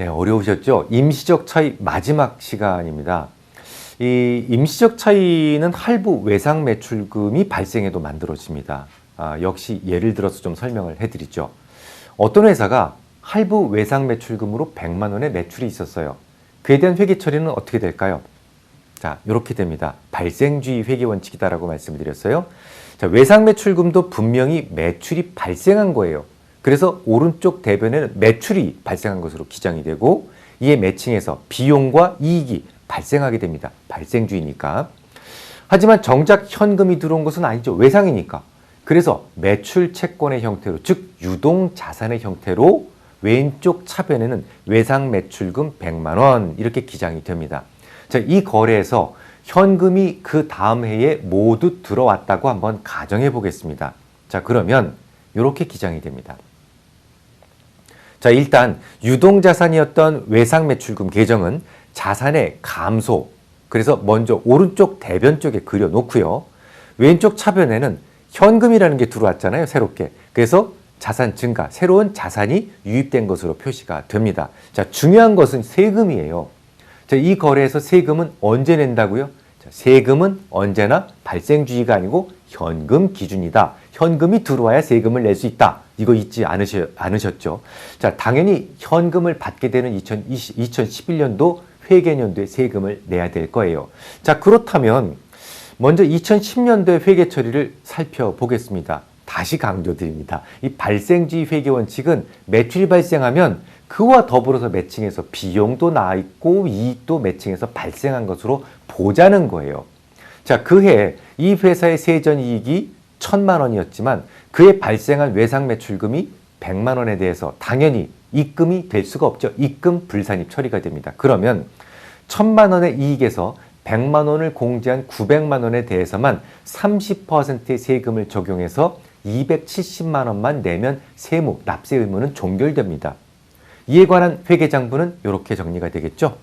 네, 어려우셨죠? 임시적 차이 마지막 시간입니다. 이 임시적 차이는 할부 외상 매출금이 발생해도 만들어집니다. 역시 예를 들어서 좀 설명을 해드리죠. 어떤 회사가 할부 외상 매출금으로 100만 원의 매출이 있었어요. 그에 대한 회계 처리는 어떻게 될까요? 자, 이렇게 됩니다. 발생주의 회계 원칙이다라고 말씀을 드렸어요. 자, 외상 매출금도 분명히 매출이 발생한 거예요. 그래서 오른쪽 대변에는 매출이 발생한 것으로 기장이 되고 이에 매칭해서 비용과 이익이 발생하게 됩니다. 발생주의니까. 하지만 정작 현금이 들어온 것은 아니죠. 외상이니까. 그래서 매출 채권의 형태로, 즉 유동자산의 형태로 왼쪽 차변에는 외상 매출금 100만 원 이렇게 기장이 됩니다. 자, 이 거래에서 현금이 그 다음 해에 모두 들어왔다고 한번 가정해 보겠습니다. 자, 그러면 이렇게 기장이 됩니다. 자, 일단 유동자산이었던 외상 매출금 계정은 자산의 감소, 그래서 먼저 오른쪽 대변 쪽에 그려놓고요. 왼쪽 차변에는 현금이라는 게 들어왔잖아요, 새롭게. 그래서 자산 증가, 새로운 자산이 유입된 것으로 표시가 됩니다. 자, 중요한 것은 세금이에요. 자, 이 거래에서 세금은 언제 낸다고요? 자, 세금은 언제나 발생주의가 아니고 현금 기준이다. 현금이 들어와야 세금을 낼 수 있다. 이거 잊지 않으셨죠? 자, 당연히 현금을 받게 되는 2011년도 회계년도에 세금을 내야 될 거예요. 자, 그렇다면 먼저 2010년도의 회계 처리를 살펴보겠습니다. 다시 강조드립니다. 이 발생주의 회계 원칙은 매출이 발생하면 그와 더불어서 매칭해서 비용도 나 있고 이익도 매칭해서 발생한 것으로 보자는 거예요. 자, 그해 이 회사의 세전이익이 1,000만 원이었지만 그에 발생한 외상 매출금이 100만 원에 대해서 당연히 입금이 될 수가 없죠. 입금 불산입 처리가 됩니다. 그러면 1,000만 원의 이익에서 100만 원을 공제한 900만 원에 대해서만 30%의 세금을 적용해서 270만 원만 내면 세무, 납세 의무는 종결됩니다. 이에 관한 회계장부는 이렇게 정리가 되겠죠.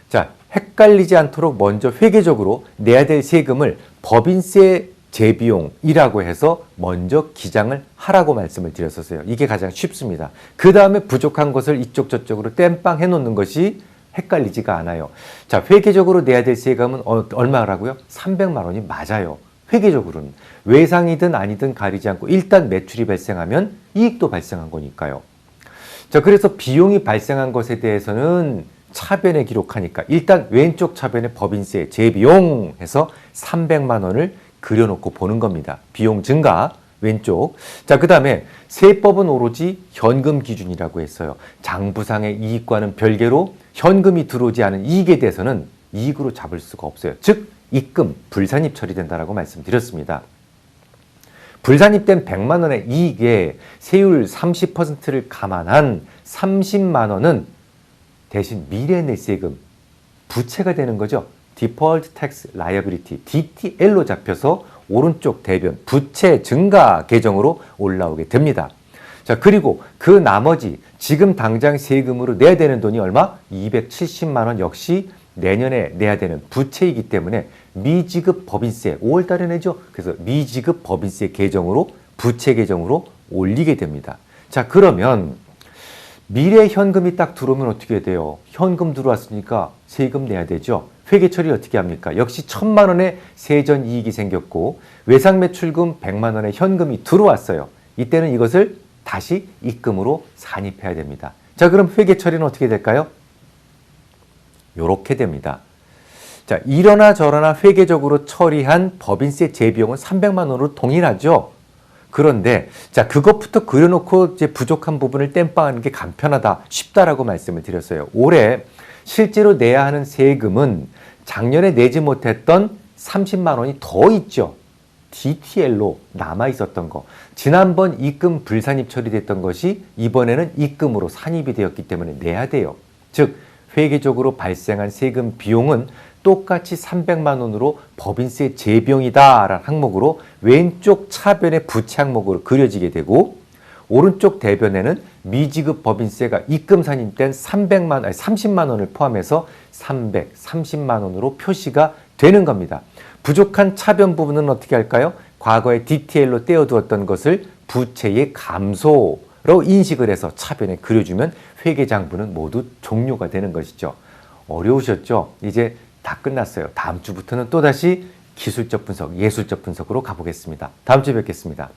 자, 헷갈리지 않도록 먼저 회계적으로 내야 될 세금을 법인세 재비용이라고 해서 먼저 기장을 하라고 말씀을 드렸었어요. 이게 가장 쉽습니다. 그 다음에 부족한 것을 이쪽 저쪽으로 땜빵 해놓는 것이 헷갈리지가 않아요. 자, 회계적으로 내야 될 세금은 얼마라고요? 300만 원이 맞아요. 회계적으로는. 외상이든 아니든 가리지 않고 일단 매출이 발생하면 이익도 발생한 거니까요. 자, 그래서 비용이 발생한 것에 대해서는 차변에 기록하니까 일단 왼쪽 차변에 법인세 재비용 해서 300만 원을 그려놓고 보는 겁니다. 비용 증가 왼쪽. 자, 그 다음에 세법은 오로지 현금 기준이라고 했어요. 장부상의 이익과는 별개로 현금이 들어오지 않은 이익에 대해서는 이익으로 잡을 수가 없어요. 즉 입금 불산입 처리된다라고 말씀드렸습니다. 불산입된 100만 원의 이익에 세율 30%를 감안한 30만 원은 대신 미래 낼 세금, 부채가 되는 거죠. Deferred Tax Liability, DTL로 잡혀서 오른쪽 대변 부채 증가 계정으로 올라오게 됩니다. 자, 그리고 그 나머지 지금 당장 세금으로 내야 되는 돈이 얼마? 270만 원 역시 내년에 내야 되는 부채이기 때문에 미지급 법인세 5월 달에 내죠. 그래서 미지급 법인세 계정으로 부채 계정으로 올리게 됩니다. 자, 그러면 미래 현금이 딱 들어오면 어떻게 돼요? 현금 들어왔으니까 세금 내야 되죠. 회계 처리 어떻게 합니까? 역시 1,000만 원의 세전 이익이 생겼고 외상 매출금 100만 원의 현금이 들어왔어요. 이때는 이것을 다시 입금으로 산입해야 됩니다. 자, 그럼 회계 처리는 어떻게 될까요? 이렇게 됩니다. 자, 이러나 저러나 회계적으로 처리한 법인세 재비용은 300만 원으로 동일하죠. 그런데 자, 그것부터 그려놓고 이제 부족한 부분을 땜빵하는 게 간편하다, 쉽다라고 말씀을 드렸어요. 올해 실제로 내야 하는 세금은 작년에 내지 못했던 30만 원이 더 있죠. DTL로 남아 있었던 거. 지난번 입금 불산입 처리됐던 것이 이번에는 입금으로 산입이 되었기 때문에 내야 돼요. 즉 회계적으로 발생한 세금 비용은 똑같이 300만 원으로 법인세 재비용이다라는 항목으로 왼쪽 차변의 부채 항목으로 그려지게 되고 오른쪽 대변에는 미지급 법인세가 입금 산입된 30만 원을 포함해서 330만 원으로 표시가 되는 겁니다. 부족한 차변 부분은 어떻게 할까요? 과거에 DTL로 떼어두었던 것을 부채의 감소로 인식을 해서 차변에 그려주면 회계장부는 모두 종료가 되는 것이죠. 어려우셨죠? 이제 다 끝났어요. 다음 주부터는 또다시 기술적 분석, 예술적 분석으로 가보겠습니다. 다음 주에 뵙겠습니다.